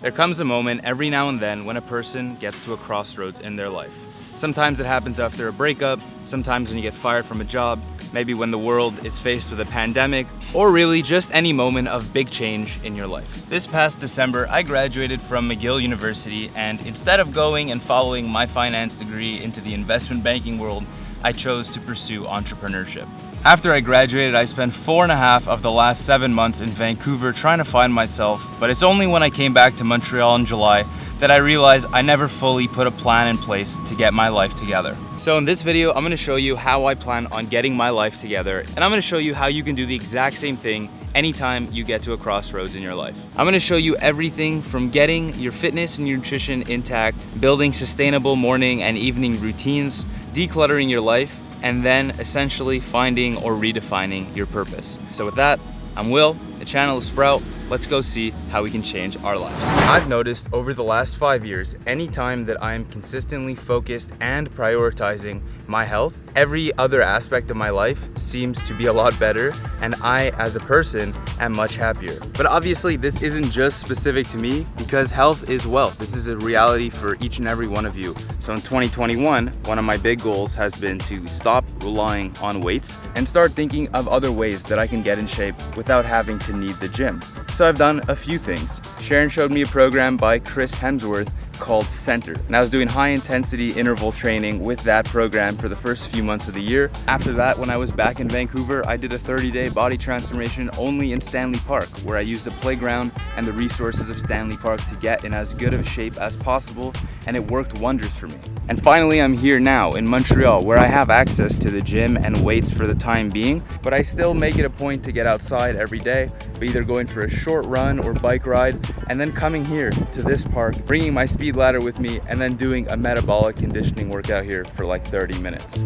There comes a moment every now and then when a person gets to a crossroads in their life. Sometimes it happens after a breakup, sometimes when you get fired from a job, maybe when the world is faced with a pandemic, or really just any moment of big change in your life. This past December, I graduated from McGill University, and instead of going and following my finance degree into the investment banking world, I chose to pursue entrepreneurship. After I graduated, I spent 4.5 of the last 7 months in Vancouver trying to find myself, but it's only when I came back to Montreal in July that I realized I never fully put a plan in place to get my life together. So in this video, I'm gonna show you how I plan on getting my life together, and I'm gonna show you how you can do the exact same thing anytime you get to a crossroads in your life. I'm gonna show you everything from getting your fitness and your nutrition intact, building sustainable morning and evening routines, decluttering your life, and then essentially finding or redefining your purpose. So with that, I'm Will, the channel is Sprouht. Let's go see how we can change our lives. I've noticed over the last 5 years, anytime that I am consistently focused and prioritizing my health, every other aspect of my life seems to be a lot better, and I, as a person, am much happier. But obviously, this isn't just specific to me, because health is wealth. This is a reality for each and every one of you. So in 2021, one of my big goals has been to stop relying on weights and start thinking of other ways that I can get in shape without having to need the gym. So I've done a few things. Sharon showed me a program by Chris Hemsworth called Center, and I was doing high intensity interval training with that program for the first few months of the year. After that, when I was back in Vancouver, I did a 30-day body transformation only in Stanley Park, where I used the playground and the resources of Stanley Park to get in as good of a shape as possible, and it worked wonders for me. And finally, I'm here now in Montreal, where I have access to the gym and weights for the time being, but I still make it a point to get outside every day, by either going for a short run or bike ride, and then coming here to this park, bringing my speed ladder with me, and then doing a metabolic conditioning workout here for like 30 minutes.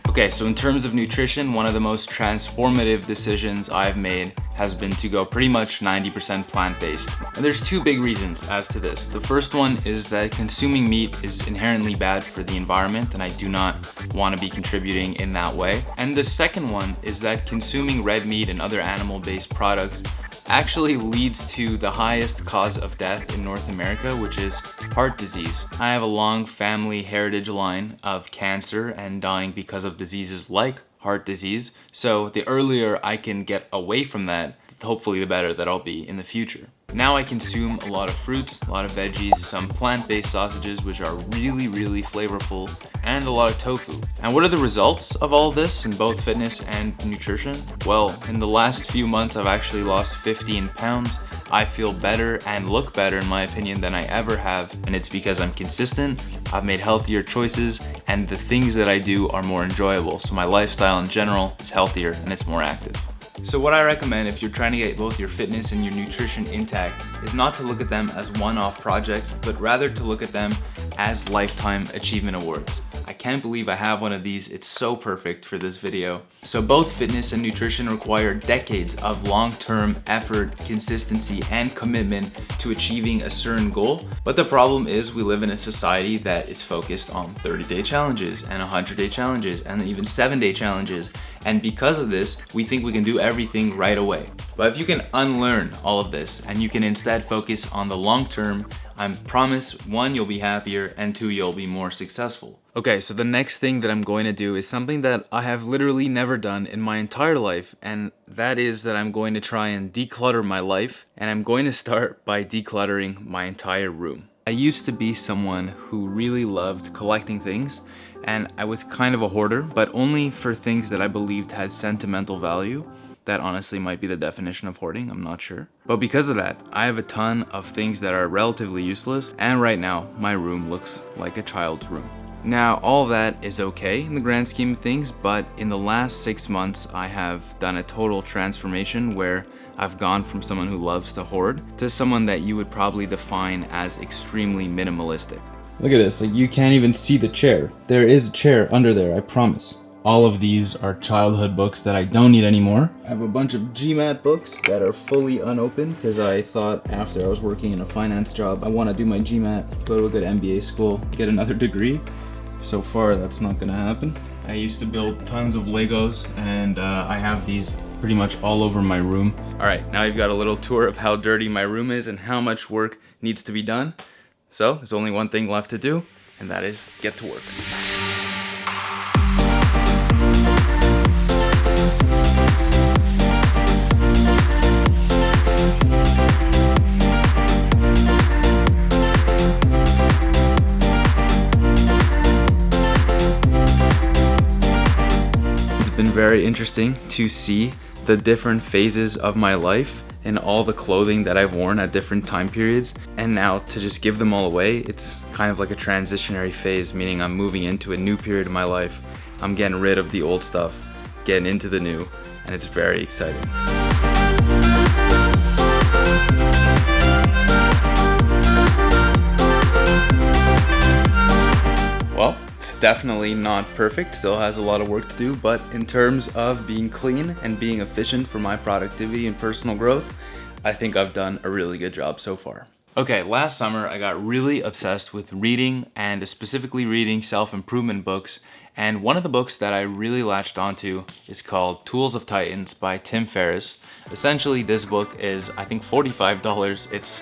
Okay, so in terms of nutrition, one of the most transformative decisions I've made has been to go pretty much 90% plant-based. And there's two big reasons as to this. The first one is that consuming meat is inherently bad for the environment, and I do not want to be contributing in that way. And the second one is that consuming red meat and other animal-based products actually leads to the highest cause of death in North America, which is heart disease. I have a long family heritage line of cancer and dying because of diseases like heart disease. So the earlier I can get away from that, hopefully the better that I'll be in the future. Now I consume a lot of fruits, a lot of veggies, some plant-based sausages which are really, really flavorful, and a lot of tofu. And what are the results of all this in both fitness and nutrition? Well, in the last few months I've actually lost 15 pounds. I feel better and look better in my opinion than I ever have, and it's because I'm consistent, I've made healthier choices, and the things that I do are more enjoyable. So my lifestyle in general is healthier and it's more active. So what I recommend if you're trying to get both your fitness and your nutrition intact is not to look at them as one-off projects, but rather to look at them as lifetime achievement awards. I can't believe I have one of these. It's so perfect for this video. So both fitness and nutrition require decades of long-term effort, consistency, and commitment to achieving a certain goal. But the problem is we live in a society that is focused on 30-day challenges and 100-day challenges and even 7-day challenges. And because of this, we think we can do everything right away. But if you can unlearn all of this and you can instead focus on the long term, I promise, 1, you'll be happier, and 2, you'll be more successful. Okay, so the next thing that I'm going to do is something that I have literally never done in my entire life, and that is that I'm going to try and declutter my life, and I'm going to start by decluttering my entire room. I used to be someone who really loved collecting things, and I was kind of a hoarder, but only for things that I believed had sentimental value. That honestly might be the definition of hoarding, I'm not sure. But because of that, I have a ton of things that are relatively useless, and right now, my room looks like a child's room. Now, all that is okay in the grand scheme of things, but in the last 6 months, I have done a total transformation where I've gone from someone who loves to hoard to someone that you would probably define as extremely minimalistic. Look at this, like you can't even see the chair. There is a chair under there, I promise. All of these are childhood books that I don't need anymore. I have a bunch of GMAT books that are fully unopened because I thought after I was working in a finance job, I want to do my GMAT, go to a good MBA school, get another degree. So far, that's not gonna happen. I used to build tons of Legos, and I have these pretty much all over my room. All right, now you've got a little tour of how dirty my room is and how much work needs to be done. So there's only one thing left to do, and that is get to work. Been very interesting to see the different phases of my life and all the clothing that I've worn at different time periods, and now to just give them all away, it's kind of like a transitionary phase, meaning I'm moving into a new period of my life. I'm getting rid of the old stuff, getting into the new, and it's very exciting. Well, definitely not perfect, still has a lot of work to do, but in terms of being clean and being efficient for my productivity and personal growth, I think I've done a really good job so far. Okay, last summer I got really obsessed with reading, and specifically reading self-improvement books, and one of the books that I really latched onto is called Tools of Titans by Tim Ferriss. Essentially, this book is, I think, $45. It's,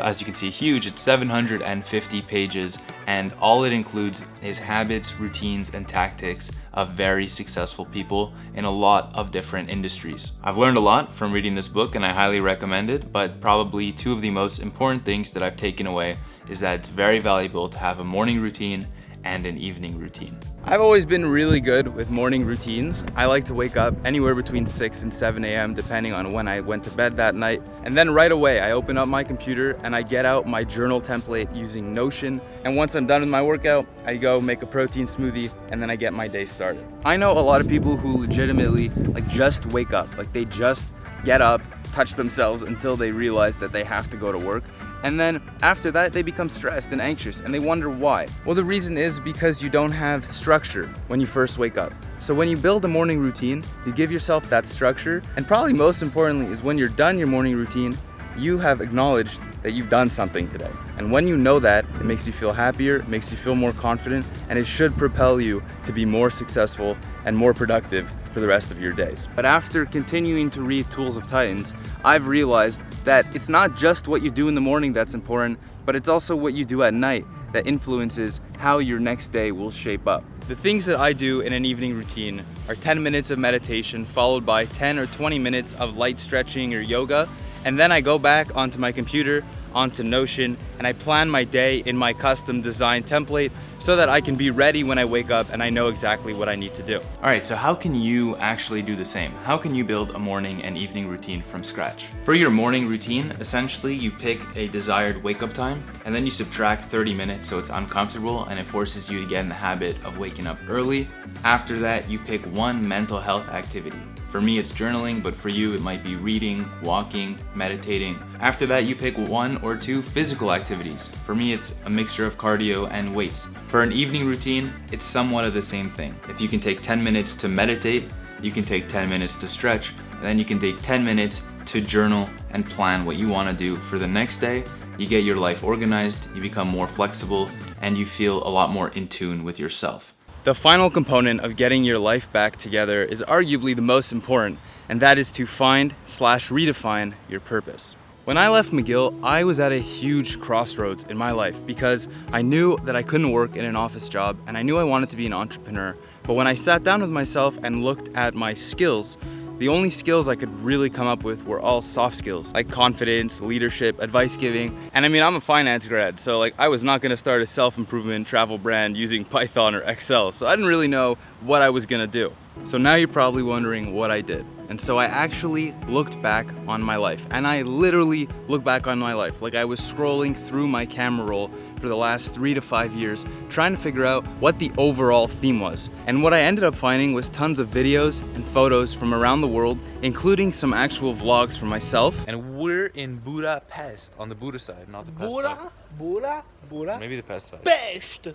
as you can see, huge. It's 750 pages, and all it includes is habits, routines, and tactics of very successful people in a lot of different industries. I've learned a lot from reading this book, and I highly recommend it, but probably two of the most important things that I've taken away is that it's very valuable to have a morning routine and an evening routine. I've always been really good with morning routines. I like to wake up anywhere between 6 and 7 a.m. depending on when I went to bed that night. And then right away, I open up my computer and I get out my journal template using Notion. And once I'm done with my workout, I go make a protein smoothie and then I get my day started. I know a lot of people who legitimately just wake up, they just get up, touch themselves until they realize that they have to go to work. And then after that, they become stressed and anxious and they wonder why. Well, the reason is because you don't have structure when you first wake up. So when you build a morning routine, you give yourself that structure. And probably most importantly is when you're done your morning routine, you have acknowledged that you've done something today. And when you know that, it makes you feel happier, it makes you feel more confident, and it should propel you to be more successful and more productive for the rest of your days. But after continuing to read Tools of Titans, I've realized that it's not just what you do in the morning that's important, but it's also what you do at night that influences how your next day will shape up. The things that I do in an evening routine are 10 minutes of meditation followed by 10 or 20 minutes of light stretching or yoga, and then I go back onto my computer, onto Notion, and I plan my day in my custom design template so that I can be ready when I wake up and I know exactly what I need to do. All right, so how can you actually do the same? How can you build a morning and evening routine from scratch? For your morning routine, essentially you pick a desired wake up time and then you subtract 30 minutes so it's uncomfortable and it forces you to get in the habit of waking up early. After that, you pick one mental health activity. For me, it's journaling, but for you, it might be reading, walking, meditating. After that, you pick 1 or 2 physical activities. For me, it's a mixture of cardio and weights. For an evening routine, it's somewhat of the same thing. If you can take 10 minutes to meditate, you can take 10 minutes to stretch, and then you can take 10 minutes to journal and plan what you want to do for the next day. You get your life organized, you become more flexible, and you feel a lot more in tune with yourself. The final component of getting your life back together is arguably the most important, and that is to find/redefine your purpose. When I left McGill, I was at a huge crossroads in my life because I knew that I couldn't work in an office job and I knew I wanted to be an entrepreneur. But when I sat down with myself and looked at my skills, the only skills I could really come up with were all soft skills, like confidence, leadership, advice giving. And I mean, I'm a finance grad, so I was not gonna start a self-improvement travel brand using Python or Excel, so I didn't really know what I was gonna do. So now you're probably wondering what I did. And so I actually looked back on my life, and I literally looked back on my life. I was scrolling through my camera roll for the last 3 to 5 years, trying to figure out what the overall theme was. And what I ended up finding was tons of videos and photos from around the world, including some actual vlogs from myself. And we're in Budapest, on the Buda side, not the Pest side. Buda? Maybe the Pest side. Pest!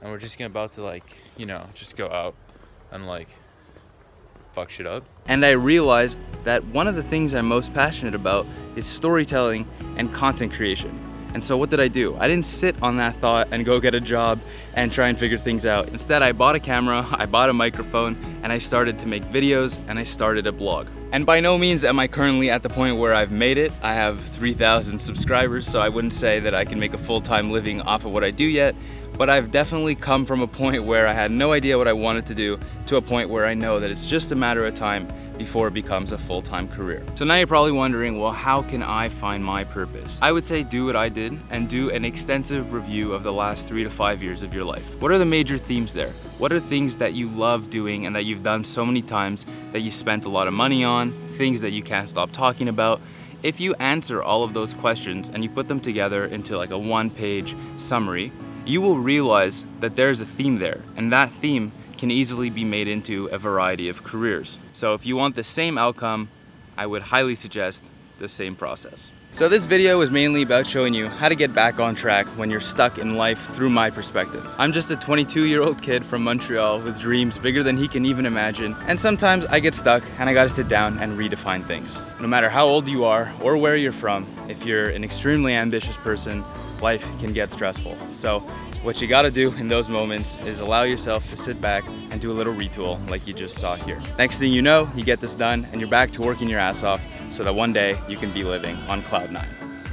And we're just about to just go out and fuck shit up. And I realized that one of the things I'm most passionate about is storytelling and content creation. And so what did I do? I didn't sit on that thought and go get a job and try and figure things out. Instead, I bought a camera, I bought a microphone, and I started to make videos and I started a blog. And by no means am I currently at the point where I've made it. I have 3,000 subscribers, so I wouldn't say that I can make a full-time living off of what I do yet, but I've definitely come from a point where I had no idea what I wanted to do to a point where I know that it's just a matter of time before it becomes a full-time career. So now you're probably wondering, well, how can I find my purpose? I would say do what I did and do an extensive review of the last 3 to 5 years of your life. What are the major themes there? What are things that you love doing and that you've done so many times that you spent a lot of money on, things that you can't stop talking about? If you answer all of those questions and you put them together into like a one-page summary, you will realize that there's a theme there, and that theme can easily be made into a variety of careers. So if you want the same outcome, I would highly suggest the same process. So this video is mainly about showing you how to get back on track when you're stuck in life through my perspective. I'm just a 22-year-old kid from Montreal with dreams bigger than he can even imagine, and sometimes I get stuck and I gotta sit down and redefine things. No matter how old you are or where you're from, if you're an extremely ambitious person, life can get stressful. So what you gotta do in those moments is allow yourself to sit back and do a little retool like you just saw here. Next thing you know, you get this done and you're back to working your ass off so that one day you can be living on cloud 9.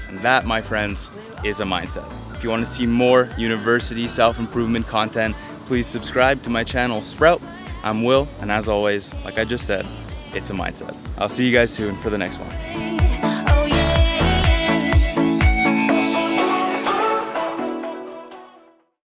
And that, my friends, is a mindset. If you want to see more university self-improvement content, please subscribe to my channel, Sprouht. I'm Will, and as always, like I just said, it's a mindset. I'll see you guys soon for the next one.